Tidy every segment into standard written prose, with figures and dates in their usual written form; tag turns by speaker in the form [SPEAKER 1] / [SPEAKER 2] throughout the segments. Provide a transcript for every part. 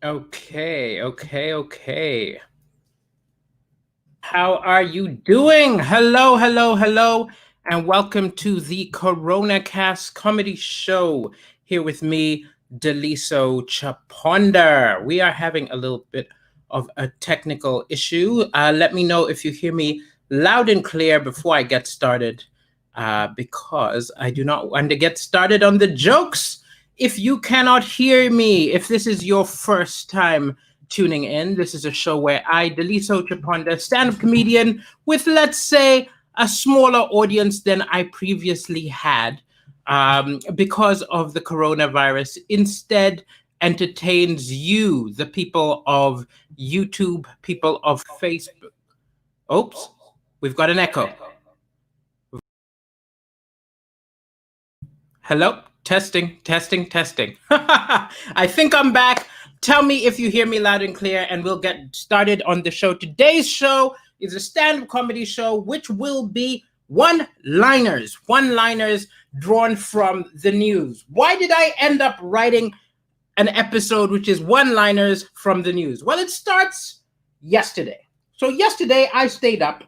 [SPEAKER 1] Okay. How are you doing? Hello, and welcome to the coronacast comedy show. Here with me, Deliso Chaponda. We are having a little bit of a technical issue. Let me know if you hear me loud and clear before I get started, because I do not want to get started on the jokes. If you cannot hear me, if this is your first time tuning in, this is a show where I, Deliso Chaponda, stand-up comedian with, let's say, a smaller audience than I previously had, because of the coronavirus, instead entertains you, the people of YouTube, people of Facebook. Oops, we've got an echo. Hello? Testing. I think I'm back. Tell me if you hear me loud and clear, and we'll get started on the show. Today's show is a stand up comedy show, which will be one liners drawn from the news. Why did I end up writing an episode which is one liners from the news? Well, it starts yesterday. So, yesterday I stayed up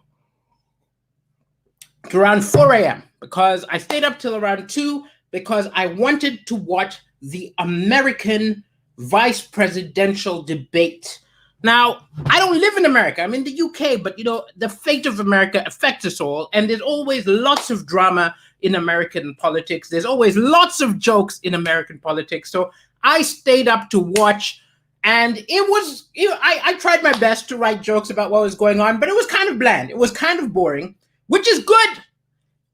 [SPEAKER 1] to around 4 a.m. because I stayed up till around 2 because I wanted to watch the American vice presidential debate. Now, I don't live in America. I'm in the UK, but the fate of America affects us all, and there's always lots of drama in American politics. There's always lots of jokes in American politics. So I stayed up to watch, and it was, I tried my best to write jokes about what was going on, but it was kind of bland. It was kind of boring, which is good.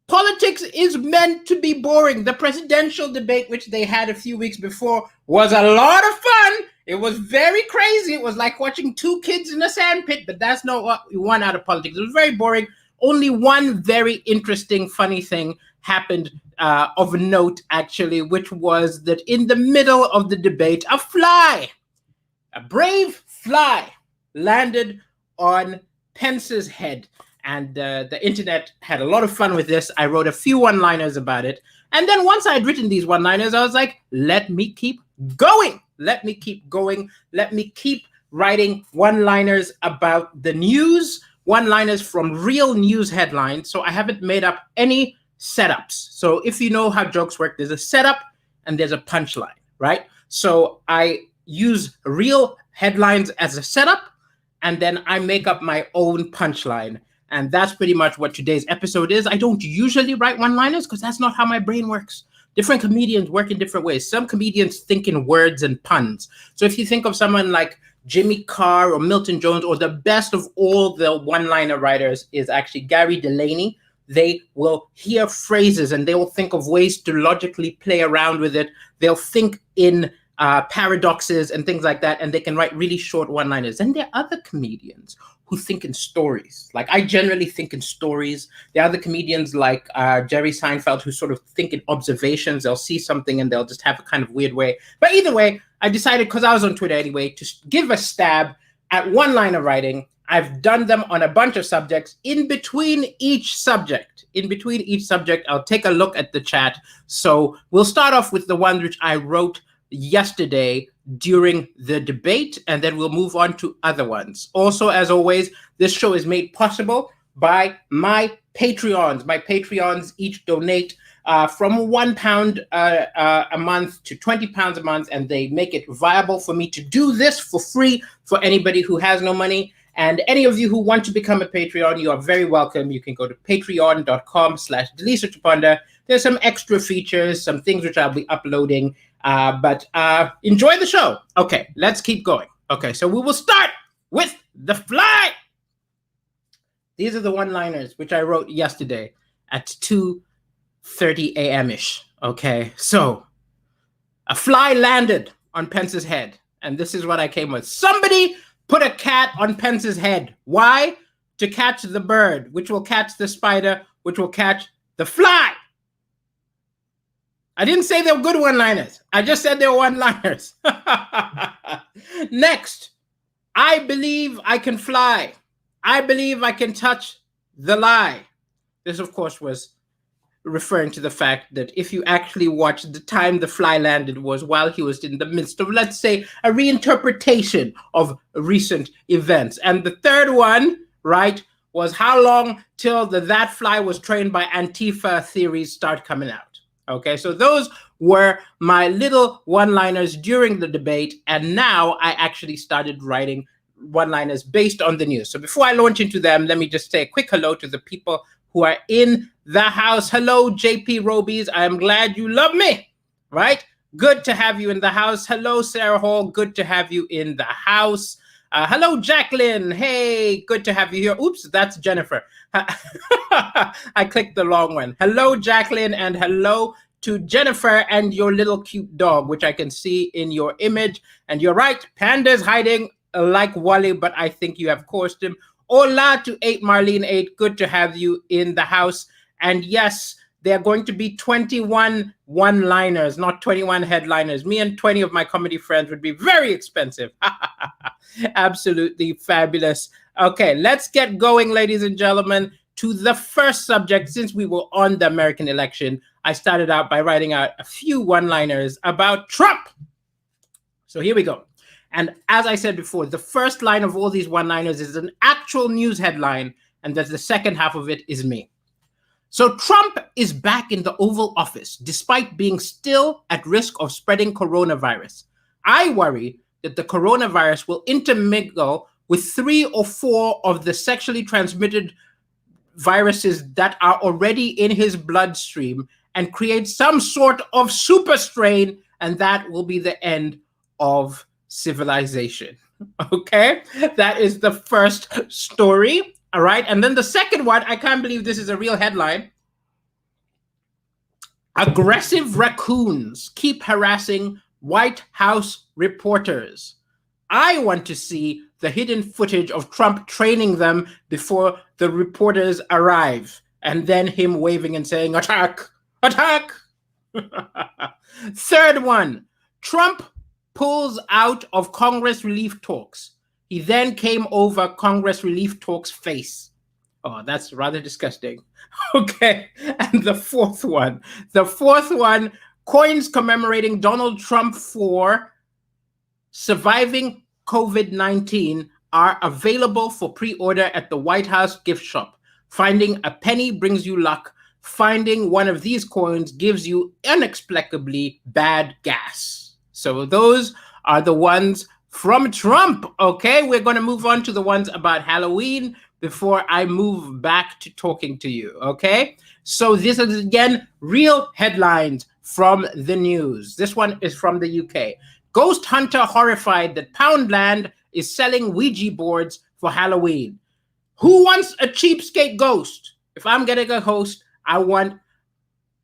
[SPEAKER 1] Politics is meant to be boring. The presidential debate, which they had a few weeks before, was a lot of fun. It was very crazy. It was like watching two kids in a sandpit, but that's not what we want out of politics. It was very boring. Only one very interesting, funny thing happened, of note, actually, which was that in the middle of the debate, a brave fly, landed on Pence's head. And the internet had a lot of fun with this. I wrote a few one-liners about it. And then once I had written these one-liners, I was like, let me keep going. Let me keep writing one-liners about the news, one-liners from real news headlines. So I haven't made up any setups. So if you know how jokes work, there's a setup and there's a punchline, right? So I use real headlines as a setup, and then I make up my own punchline. And that's pretty much what today's episode is. I don't usually write one-liners because that's not how my brain works. Different comedians work in different ways. Some comedians think in words and puns. So if you think of someone like Jimmy Carr or Milton Jones, or the best of all the one-liner writers is actually Gary Delaney, they will hear phrases and they will think of ways to logically play around with it. They'll think in paradoxes and things like that, and they can write really short one-liners. Then there are other comedians who think in stories. Like, I generally think in stories. There are other comedians like Jerry Seinfeld who sort of think in observations. They'll see something and they'll just have a kind of weird way. But either way, I decided, because I was on Twitter anyway, to give a stab at one-liner writing. I've done them on a bunch of subjects. In between each subject, I'll take a look at the chat. So we'll start off with the ones which I wrote yesterday during the debate, and then we'll move on to other ones. Also, as always, this show is made possible by my Patreons. My Patreons each donate from £1 a month to £20 a month, and they make it viable for me to do this for free for anybody who has no money. And any of you who want to become a Patreon, you are very welcome. You can go to patreon.com/DelisoChaponda. There's some extra features, some things which I'll be uploading. But enjoy the show. Okay, let's keep going. Okay, so we will start with the fly. These are the one-liners which I wrote yesterday at 2:30 a.m.-ish. Okay, so a fly landed on Pence's head, and this is what I came with. Somebody put a cat on Pence's head. Why? To catch the bird, which will catch the spider, which will catch the fly. I didn't say they were good one-liners. I just said they were one-liners. Next, I believe I can fly. I believe I can touch the lie. This, of course, was referring to the fact that if you actually watch the time the fly landed was while he was in the midst of, let's say, a reinterpretation of recent events. And the third one, right, was how long till that fly was trained by Antifa theories start coming out. Okay, so those were my little one-liners during the debate, and now I actually started writing one-liners based on the news. So before I launch into them, let me just say a quick hello to the people who are in the house. Hello, JP Robies. I am glad you love me, right? Good to have you in the house. Hello, Sarah Hall. Good to have you in the house. Hello, Jacqueline. Hey, good to have you here. Oops, that's Jennifer. I clicked the wrong one. Hello, Jacqueline, and hello to Jennifer and your little cute dog, which I can see in your image. And you're right, Panda's hiding like Wally, but I think you have coursed him. Hola to 8 Marlene 8. Good to have you in the house. And yes, there are going to be 21 one-liners, not 21 headliners. Me and 20 of my comedy friends would be very expensive. Absolutely fabulous. Okay, let's get going, ladies and gentlemen, to the first subject. Since we were on the American election, I started out by writing out a few one-liners about Trump. So here we go. And as I said before, the first line of all these one-liners is an actual news headline, and that the second half of it is me. So Trump is back in the Oval Office, despite being still at risk of spreading coronavirus. I worry that the coronavirus will intermingle with 3 or 4 of the sexually transmitted viruses that are already in his bloodstream and create some sort of super strain, and that will be the end of civilization. Okay, that is the first story. All right, and then the second one, I can't believe this is a real headline. Aggressive raccoons keep harassing White House reporters. I want to see the hidden footage of Trump training them before the reporters arrive, and then him waving and saying, attack, attack. Third one, Trump pulls out of Congress relief talks. He then came over Congress relief talks face. Oh, that's rather disgusting. Okay, and the fourth one, coins commemorating Donald Trump for surviving COVID-19 are available for pre-order at the White House gift shop. Finding a penny brings you luck. Finding one of these coins gives you inexplicably bad gas. So those are the ones from Trump. Okay, we're going to move on to the ones about Halloween before I move back to talking to you. Okay, so this is again real headlines from the news. This one is from the UK. Ghost hunter horrified that Poundland is selling Ouija boards for Halloween. Who wants a cheapskate ghost? If I'm getting a host, I want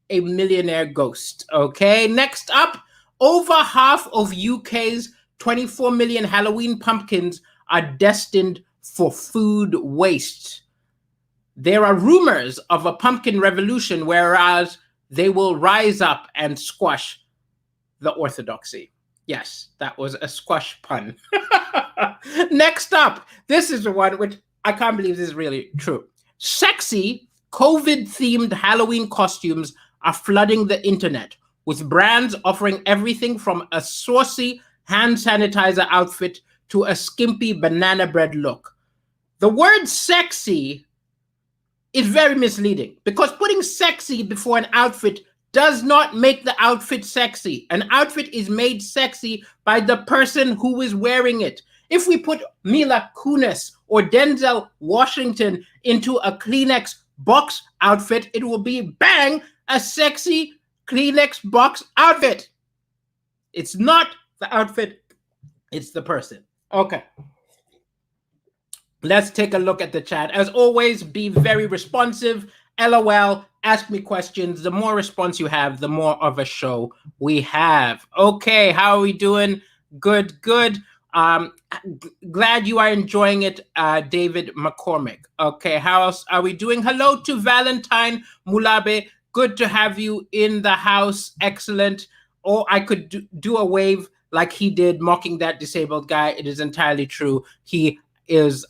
[SPEAKER 1] a millionaire ghost. Okay, next up, over half of UK's 24 million Halloween pumpkins are destined for food waste. There are rumors of a pumpkin revolution, whereas they will rise up and squash the orthodoxy. Yes, that was a squash pun. Next up, this is the one which I can't believe this is really true. Sexy COVID-themed Halloween costumes are flooding the internet, with brands offering everything from a saucy hand sanitizer outfit to a skimpy banana bread look. The word sexy is very misleading because putting sexy before an outfit does not make the outfit sexy. An outfit is made sexy by the person who is wearing it. If we put Mila Kunis or Denzel Washington into a Kleenex box outfit, it will be, bang, a sexy Kleenex box outfit. It's not the outfit, it's the person. Okay. Let's take a look at the chat. As always, be very responsive. LOL, ask me questions. The more response you have, the more of a show we have. Okay, how are we doing? Good, good. Glad you are enjoying it, David McCormick. Okay, how else are we doing? Hello to Valentine Mulabe. Good to have you in the house. Excellent. Or I could do a wave like he did, mocking that disabled guy. It is entirely true. He is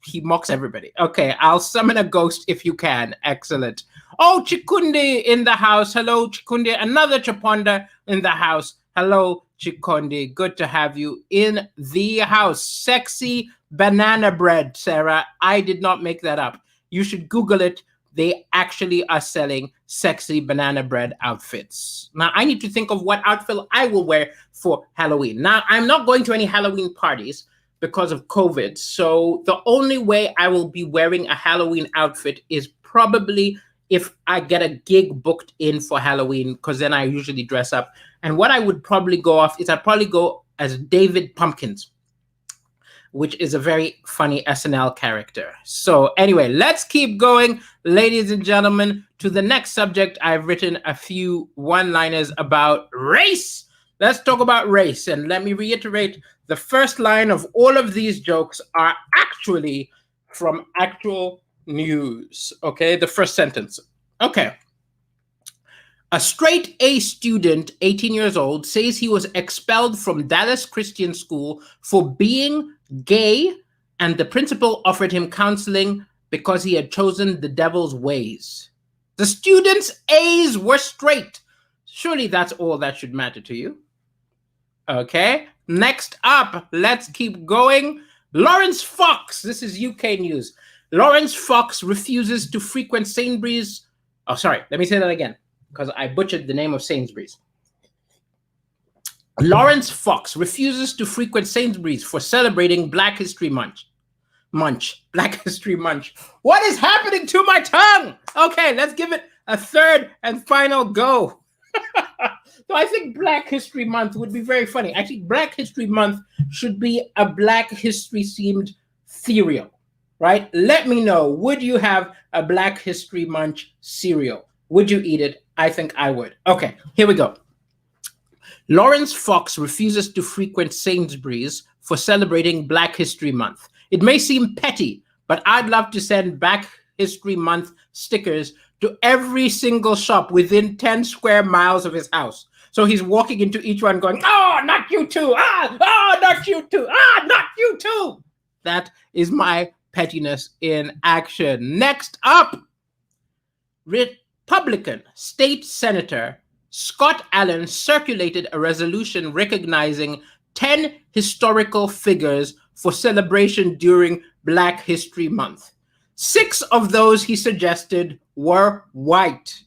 [SPEAKER 1] He mocks everybody. Okay, I'll summon a ghost if you can. Excellent. Oh, Chikundi in the house. Hello, Chikundi. Another Chaponda in the house. Hello, Chikundi. Good to have you in the house. Sexy banana bread, Sarah. I did not make that up. You should Google it. They actually are selling sexy banana bread outfits. Now, I need to think of what outfit I will wear for Halloween. Now, I'm not going to any Halloween parties because of COVID. So the only way I will be wearing a Halloween outfit is probably if I get a gig booked in for Halloween, because then I usually dress up. And what I would probably go off is I'd probably go as David Pumpkins, which is a very funny SNL character. So anyway, let's keep going, ladies and gentlemen, to the next subject. I've written a few one-liners about race. Let's talk about race. And let me reiterate, the first line of all of these jokes are actually from actual news. Okay, the first sentence. Okay. A straight A student, 18 years old, says he was expelled from Dallas Christian School for being gay, and the principal offered him counseling because he had chosen the devil's ways. The student's A's were straight. Surely that's all that should matter to you. Okay, next up, let's keep going. Lawrence Fox, this is UK news. Lawrence Fox refuses to frequent Sainsbury's. Oh, sorry, let me say that again, because I butchered the name of Sainsbury's. Lawrence Fox refuses to frequent Sainsbury's for celebrating Black History Month. Black History Month. What is happening to my tongue? Okay, let's give it a third and final go. So I think Black History Month would be very funny. Actually, Black History Month should be a Black History themed cereal, right? Let me know, would you have a Black History Month cereal? Would you eat it? I think I would. Okay, here we go. Lawrence Fox refuses to frequent Sainsbury's for celebrating Black History Month. It may seem petty, but I'd love to send Black History Month stickers to every single shop within 10 square miles of his house. So he's walking into each one going, oh, not you too. Oh, not you too. Not you too. That is my pettiness in action. Next up, Republican State Senator Scott Allen circulated a resolution recognizing 10 historical figures for celebration during Black History Month. 6 of those he suggested were white.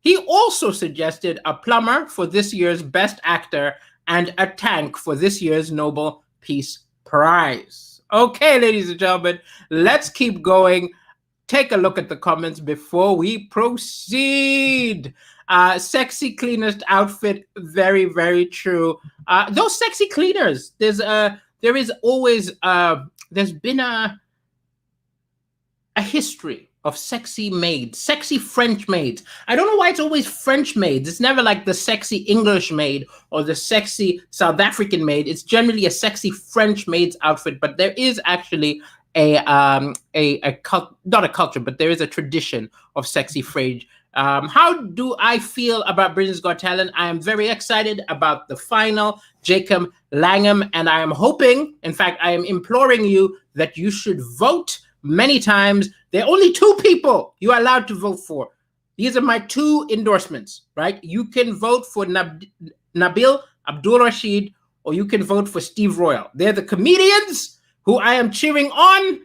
[SPEAKER 1] He also suggested a plumber for this year's Best Actor and a tank for this year's Nobel Peace Prize. Okay, ladies and gentlemen, let's keep going. Take a look at the comments before we proceed. Sexy cleanest outfit, very, very true. Those sexy cleaners, there's been a history of sexy maids, sexy French maids. I don't know why it's always French maids. It's never like the sexy English maid or the sexy South African maid. It's generally a sexy French maid's outfit, but there is actually not a culture, but there is a tradition of sexy French. How do I feel about Britain's Got Talent? I am very excited about the final, Jacob Langham, and I am hoping, in fact, I am imploring you that you should vote many times. There are only 2 people you are allowed to vote for. These are my 2 endorsements, right? You can vote for Nabil Abdul Rashid, or you can vote for Steve Royal. They're the comedians who I am cheering on.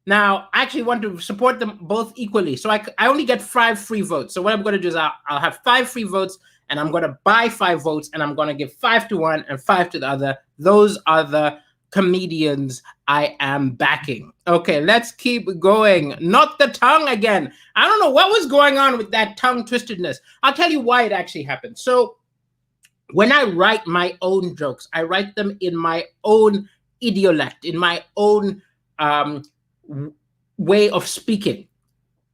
[SPEAKER 1] Now, I actually want to support them both equally. So I only get 5 free votes. So what I'm going to do is I'll have 5 free votes, and I'm going to buy 5 votes, and I'm going to give 5 to one and 5 to the other. Those are the comedians I am backing. Okay, let's keep going. Not the tongue again. I don't know what was going on with that tongue twistedness. I'll tell you why it actually happened. So when I write my own jokes, I write them in my own idiolect, in my own way of speaking.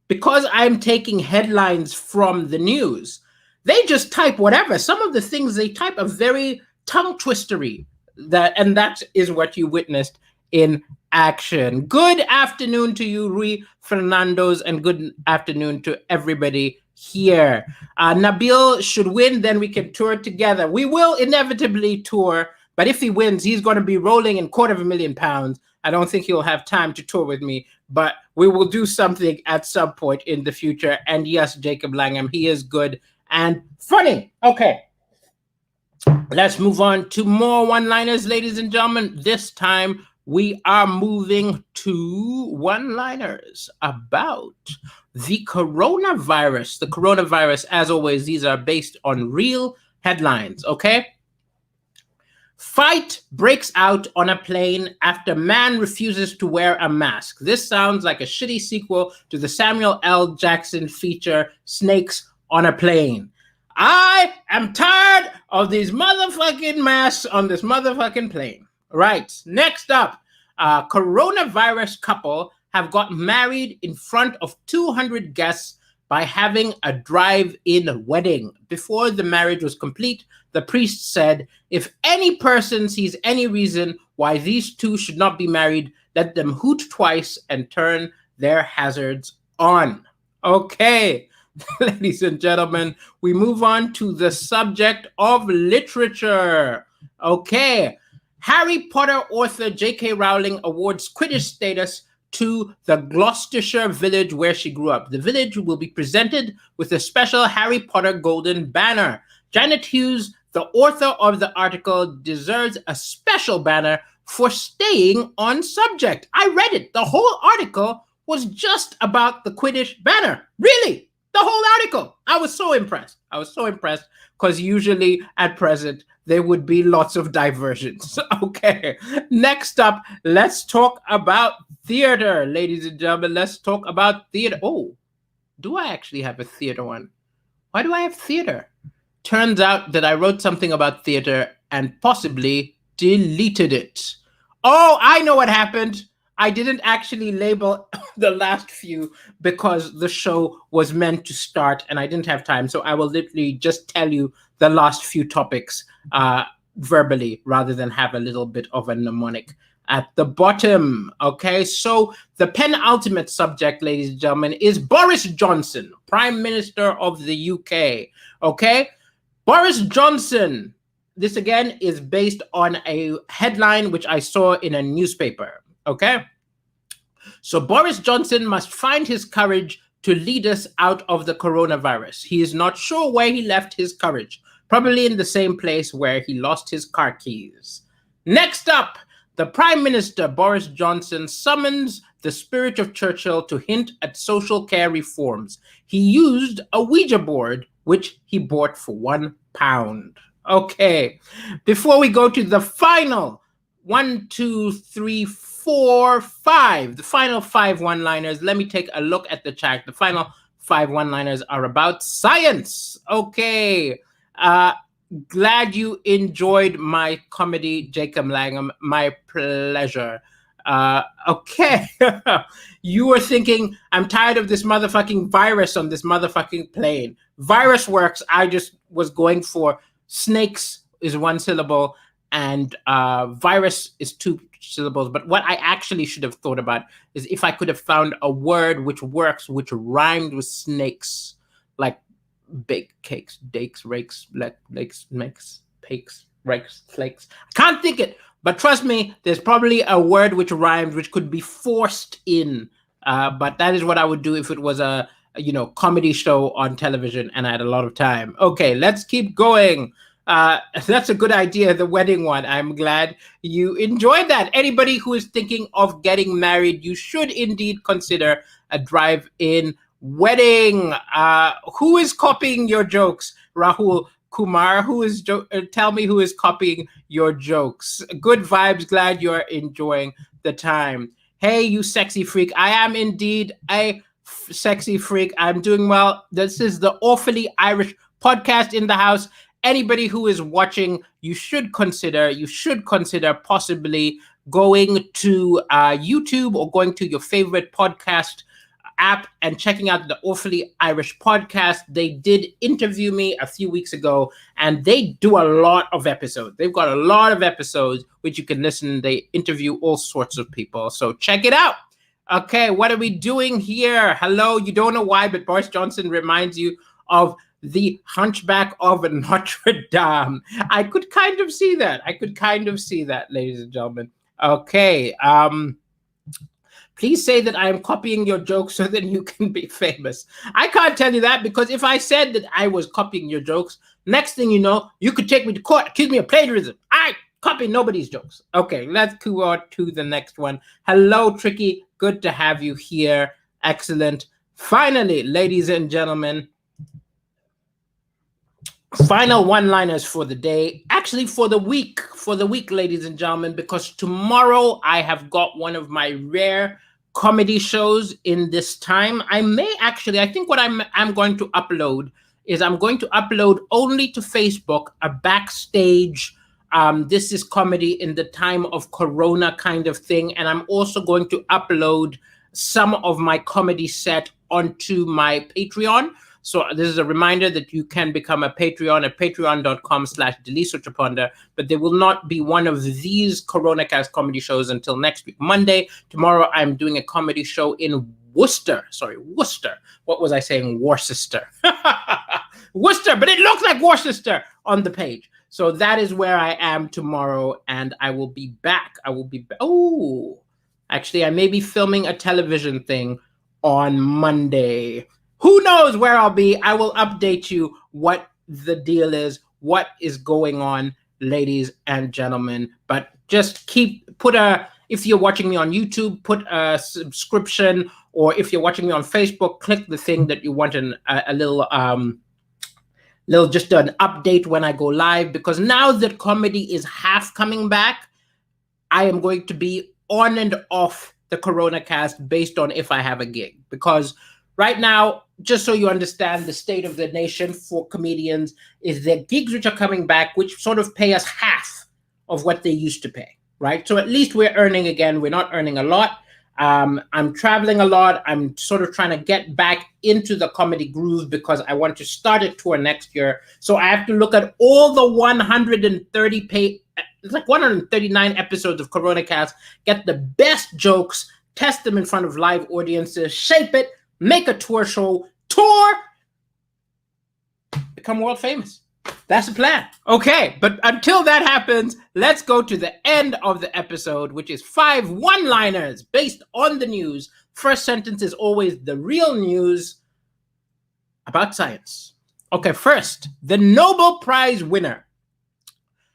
[SPEAKER 1] Because I'm taking headlines from the news, they just type whatever. Some of the things they type are very tongue twistery. And that is what you witnessed in action. Good afternoon to you, Rui Fernandos, and good afternoon to everybody here. Nabil should win, then we can tour together. We will inevitably tour But if he wins, he's going to be rolling in £250,000. I don't think he'll have time to tour with me, but we will do something at some point in the future. And yes, Jacob Langham, he is good and funny. Okay. Let's move on to more one-liners, ladies and gentlemen. This time we are moving to one-liners about the coronavirus. The coronavirus, as always, these are based on real headlines, okay? Fight breaks out on a plane after man refuses to wear a mask. This sounds like a shitty sequel to the Samuel L. Jackson feature, Snakes on a Plane. I am tired of these motherfucking masks on this motherfucking plane. Right, next up, a coronavirus couple have got married in front of 200 guests by having a drive-in wedding. Before the marriage was complete, the priest said, if any person sees any reason why these two should not be married, let them hoot twice and turn their hazards on. Okay. Ladies and gentlemen, we move on to the subject of literature. Okay. Harry Potter author J.K. Rowling awards Quidditch status to the Gloucestershire village where she grew up. The village will be presented with a special Harry Potter golden banner. Janet Hughes, the author of the article, deserves a special banner for staying on subject. I read it. The whole article was just about the Quidditch banner. Really? The whole article. I was so impressed. Because usually at present, there would be lots of diversions. Okay. Next up, let's talk about theater. Ladies and gentlemen, let's talk about theater. Oh, do I actually have a theater one? Why do I have theater? Turns out that I wrote something about theater and possibly deleted it. Oh, I know what happened. I didn't actually label the last few because the show was meant to start and I didn't have time. So I will literally just tell you the last few topics verbally rather than have a little bit of a mnemonic at the bottom. Okay, so the penultimate subject, ladies and gentlemen, is Boris Johnson, Prime Minister of the UK. Okay, Boris Johnson. This again is based on a headline which I saw in a newspaper. Okay, so Boris Johnson must find his courage to lead us out of the coronavirus. He is not sure where he left his courage, probably in the same place where he lost his car keys. Next up, the Prime Minister, Boris Johnson, summons the spirit of Churchill to hint at social care reforms. He used a Ouija board, which he bought for £1. Okay, before we go to the final 1, 2, 3, 4, 5, the final 5 one-liners, let me take a look at the chat. The final 5 one-liners are about science. Okay, glad you enjoyed my comedy, Jacob Langham. My pleasure. Okay, you were thinking, I'm tired of this motherfucking virus on this motherfucking plane. Virus works. I just was going for snakes is 1 syllable and virus is 2 syllables. But what I actually should have thought about is if I could have found a word which works, which rhymed with snakes, like bake cakes, dakes, rakes, lakes, makes, pakes, rakes, flakes. I can't think it, but trust me, there's probably a word which rhymes, which could be forced in. But that is what I would do if it was a comedy show on television and I had a lot of time. Okay, let's keep going. That's a good idea, the wedding one. I'm glad you enjoyed that. Anybody who is thinking of getting married, you should indeed consider a drive-in wedding. Who is copying your jokes? Rahul Kumar, tell me who is copying your jokes. Good vibes, glad you're enjoying the time. Hey, you sexy freak. I am indeed a sexy freak. I'm doing well. This is the Awfully Irish podcast in the house. Anybody who is watching, you should consider possibly going to YouTube or going to your favorite podcast app and checking out the Awfully Irish podcast. They did interview me a few weeks ago and they do a lot of episodes. They've got a lot of episodes which you can listen. They interview all sorts of people. So check it out. Okay, what are we doing here? Hello, you don't know why, but Boris Johnson reminds you of the Hunchback of Notre Dame. I could kind of see that. Ladies and gentlemen. Okay. Please say that I am copying your jokes so that you can be famous. I can't tell you that, because if I said that I was copying your jokes, next thing you know, you could take me to court, accuse me of plagiarism. I copy nobody's jokes. Okay, let's go on to the next one. Hello, Tricky. Good to have you here. Excellent. Finally, ladies and gentlemen, final one-liners for the day, actually for the week, ladies and gentlemen, because tomorrow I have got one of my rare comedy shows in this time. I think what I'm going to upload is I'm going to upload only to Facebook a backstage, this is comedy in the time of Corona kind of thing. And I'm also going to upload some of my comedy set onto my Patreon. So this is a reminder that you can become a Patreon at patreon.com/Deliso but there will not be one of these coronacast comedy shows until next week, Monday. Tomorrow, I'm doing a comedy show in Worcester. What was I saying? Worcester. Worcester, but it looks like Worcester on the page. So that is where I am tomorrow, and I will be back. Oh, actually, I may be filming a television thing on Monday. Who knows where I'll be? I will update you what the deal is, what is going on, ladies and gentlemen. But just if you're watching me on YouTube, put a subscription, or if you're watching me on Facebook, click the thing that you want a little just an update when I go live, because now that comedy is half coming back, I am going to be on and off the coronacast based on if I have a gig, because right now, just so you understand the state of the nation for comedians, is that gigs which are coming back, which sort of pay us half of what they used to pay, right? So at least we're earning again. We're not earning a lot. I'm traveling a lot. I'm sort of trying to get back into the comedy groove because I want to start a tour next year. So I have to look at all the 139 episodes of coronacast, get the best jokes, test them in front of live audiences, shape it, make a tour, become world famous. That's the plan. Okay, but until that happens, let's go to the end of the episode, which is 5 one-liners based on the news. First sentence is always the real news about science. Okay, first, the Nobel Prize winner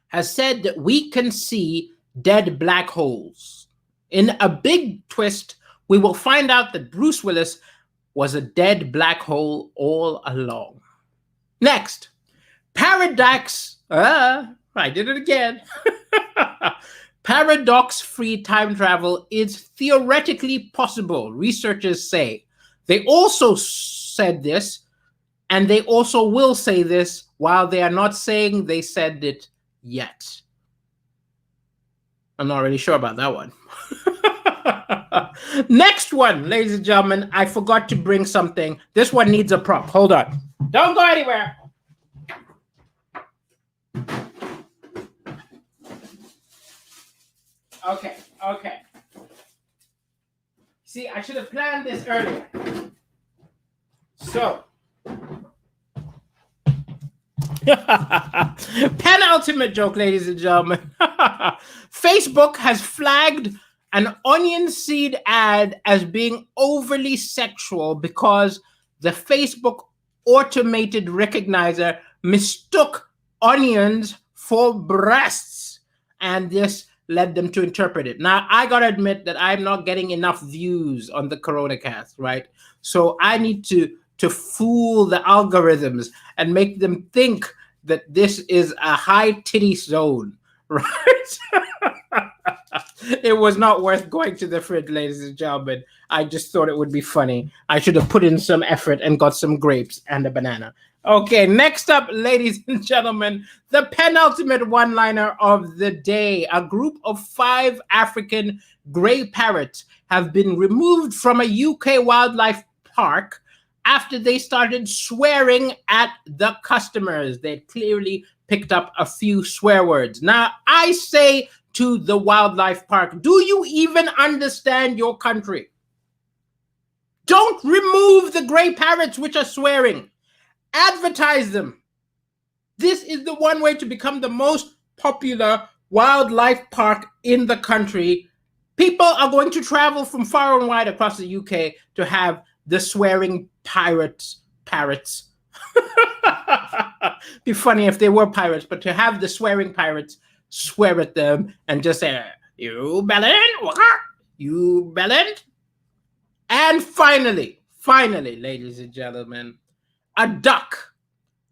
[SPEAKER 1] has said that we can see dead black holes. In a big twist, we will find out that Bruce Willis was a dead black hole all along. Next, paradox. I did it again. Paradox-free time travel is theoretically possible, researchers say. They also said this, and they also will say this, while they are not saying they said it yet. I'm not really sure about that one. Next one, ladies and gentlemen, I forgot to bring something. This one needs a prop. Hold on. Don't go anywhere. Okay. See, I should have planned this earlier. So, penultimate joke, ladies and gentlemen. Facebook has flagged an onion seed ad as being overly sexual because the Facebook automated recognizer mistook onions for breasts, and this led them to interpret it. Now, I gotta admit that I'm not getting enough views on the coronacast, right? So I need to fool the algorithms and make them think that this is a high titty zone, right? It was not worth going to the fridge, ladies and gentlemen. I just thought it would be funny. I should have put in some effort and got some grapes and a banana. Okay, next up, ladies and gentlemen, the penultimate one-liner of the day. A group of 5 African gray parrots have been removed from a UK wildlife park after they started swearing at the customers. They clearly picked up a few swear words. Now, I say to the wildlife park, do you even understand your country? Don't remove the gray parrots which are swearing. Advertise them. This is the one way to become the most popular wildlife park in the country. People are going to travel from far and wide across the UK to have the swearing parrots. Be funny if they were pirates, but to have the swearing pirates swear at them and just say, "You bellend, you bellend." And finally, ladies and gentlemen, a duck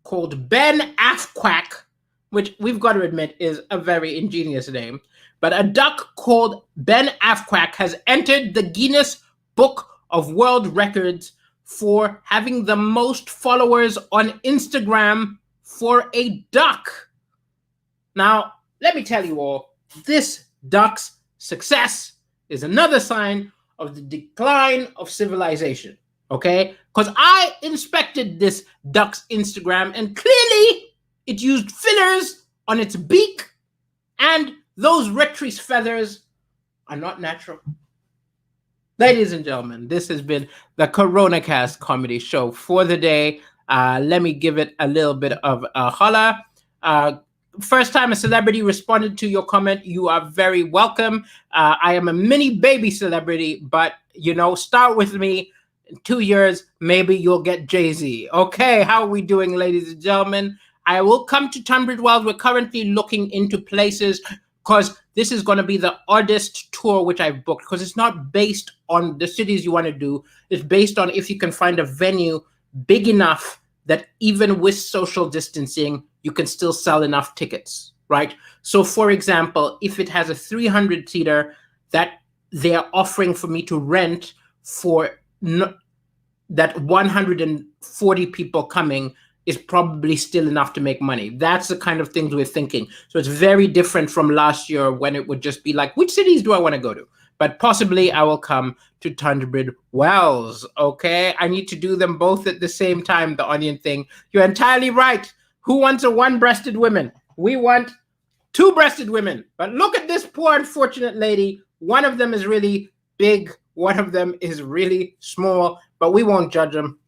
[SPEAKER 1] called Ben Afquack, which we've got to admit is a very ingenious name, but a duck called Ben Afquack has entered the Guinness Book of World Records for having the most followers on Instagram for a duck. Now, let me tell you all, this duck's success is another sign of the decline of civilization, okay? Because I inspected this duck's Instagram and clearly it used fillers on its beak and those rectrice feathers are not natural. Ladies and gentlemen, this has been the coronacast comedy show for the day. Let me give it a little bit of a holla. First time a celebrity responded to your comment, you are very welcome. I am a mini baby celebrity, but start with me. In 2 years, maybe you'll get Jay-Z. Okay, how are we doing, ladies and gentlemen? I will come to Tunbridge Wells. We're currently looking into places because this is going to be the oddest tour which I've booked, because it's not based on the cities you want to do. It's based on if you can find a venue big enough that even with social distancing, you can still sell enough tickets, right? So for example, if it has a 300-seater that they're offering for me to rent for that 140 people coming is probably still enough to make money. That's the kind of things we're thinking. So it's very different from last year when it would just be like, which cities do I want to go to? But possibly I will come to Tunbridge Wells, okay? I need to do them both at the same time, the onion thing. You're entirely right. Who wants a one-breasted woman? We want two-breasted women. But look at this poor unfortunate lady. One of them is really big. One of them is really small, but we won't judge them.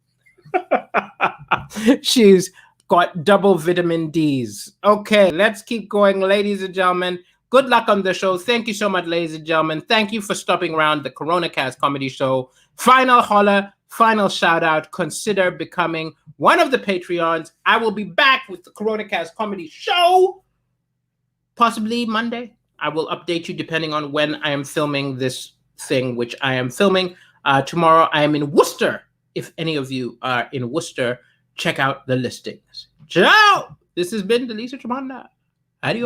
[SPEAKER 1] She's got double vitamin D's. Okay, let's keep going, ladies and gentlemen. Good luck on the show. Thank you so much, ladies and gentlemen. Thank you for stopping around the coronacast comedy show. Final holla, final shout out. Consider becoming one of the Patreons. I will be back with the coronacast comedy show possibly Monday. I will update you depending on when I am filming this thing, which I am filming. Tomorrow I am in Worcester. If any of you are in Worcester, check out the listings. Ciao! This has been Delisa Chamanda.